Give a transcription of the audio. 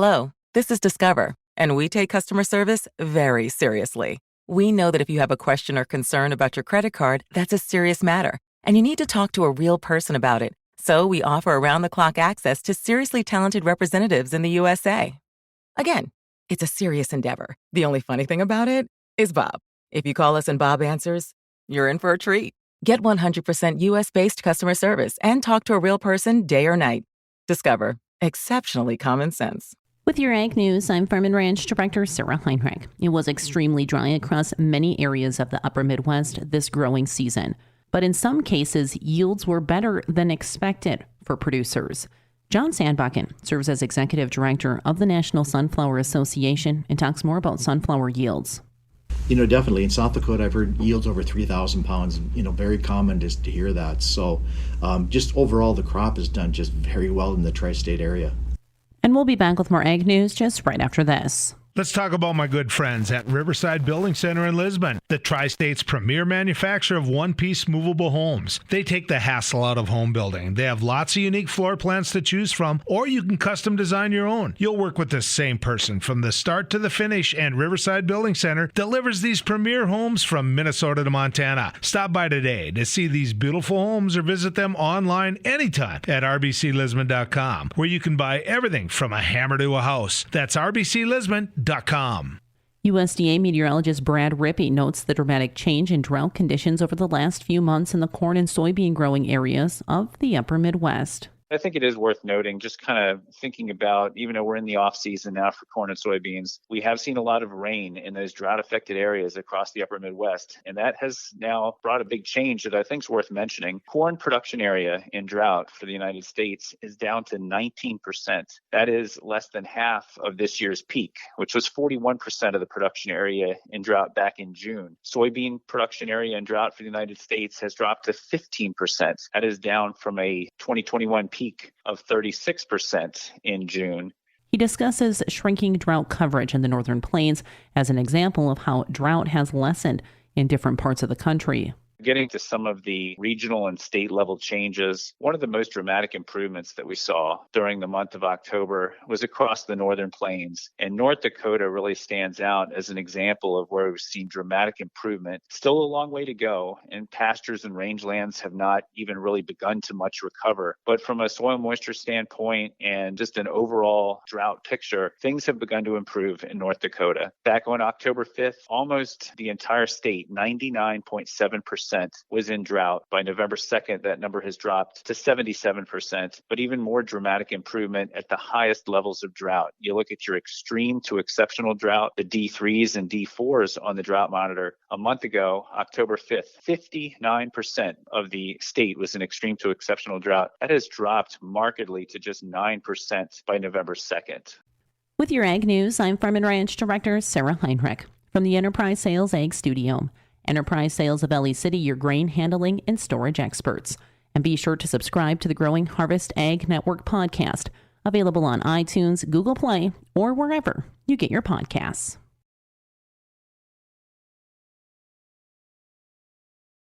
Hello, this is Discover, and we take customer service very seriously. We know that if you have a question or concern about your credit card, that's a serious matter, and you need to talk to a real person about it. So we offer around-the-clock access to seriously talented representatives in the USA. Again, it's a serious endeavor. The only funny thing about it is Bob. If you call us and Bob answers, you're in for a treat. Get 100% US-based customer service and talk to a real person day or night. Discover. Exceptionally common sense. With your Ag News, I'm Farm and Ranch Director Sarah Heinrich. It was extremely dry across many areas of the upper Midwest this growing season. But in some cases, yields were better than expected for producers. John Sandbakken serves as Executive Director of the National Sunflower Association and talks more about sunflower yields. Definitely in South Dakota, I've heard yields over 3,000 pounds. Very common just to hear that. So just overall, the crop has done just very well in the tri-state area. And we'll be back with more Ag News just right after this. Let's talk about my good friends at Riverside Building Center in Lisbon, the Tri-State's premier manufacturer of one-piece movable homes. They take the hassle out of home building. They have lots of unique floor plans to choose from, or you can custom design your own. You'll work with the same person from the start to the finish, and Riverside Building Center delivers these premier homes from Minnesota to Montana. Stop by today to see these beautiful homes or visit them online anytime at rbclisbon.com, where you can buy everything from a hammer to a house. That's rbclisbon.com. USDA meteorologist Brad Rippey notes the dramatic change in drought conditions over the last few months in the corn and soybean growing areas of the upper Midwest. I think it is worth noting, just kind of thinking about, even though we're in the off season now for corn and soybeans, we have seen a lot of rain in those drought affected areas across the upper Midwest. And that has now brought a big change that I think is worth mentioning. Corn production area in drought for the United States is down to 19%. That is less than half of this year's peak, which was 41% of the production area in drought back in June. Soybean production area in drought for the United States has dropped to 15%. That is down from a 2021 peak of 36% in June. He discusses shrinking drought coverage in the Northern Plains as an example of how drought has lessened in different parts of the country. Getting to some of the regional and state level changes, one of the most dramatic improvements that we saw during the month of October was across the Northern Plains. And North Dakota really stands out as an example of where we've seen dramatic improvement. Still a long way to go, and pastures and rangelands have not even really begun to much recover. But from a soil moisture standpoint and just an overall drought picture, things have begun to improve in North Dakota. Back on October 5th, almost the entire state, 99.7%, was in drought. By November 2nd, that number has dropped to 77%, but even more dramatic improvement at the highest levels of drought. You look at your extreme to exceptional drought, the D3s and D4s on the drought monitor. A month ago, October 5th, 59% of the state was in extreme to exceptional drought. That has dropped markedly to just 9% by November 2nd. With your Ag News, I'm Farm and Ranch Director Sarah Heinrich from the Enterprise Sales Ag Studio. Enterprise Sales of LA City, your grain handling and storage experts. And be sure to subscribe to the Growing Harvest Ag Network podcast, available on iTunes, Google Play, or wherever you get your podcasts.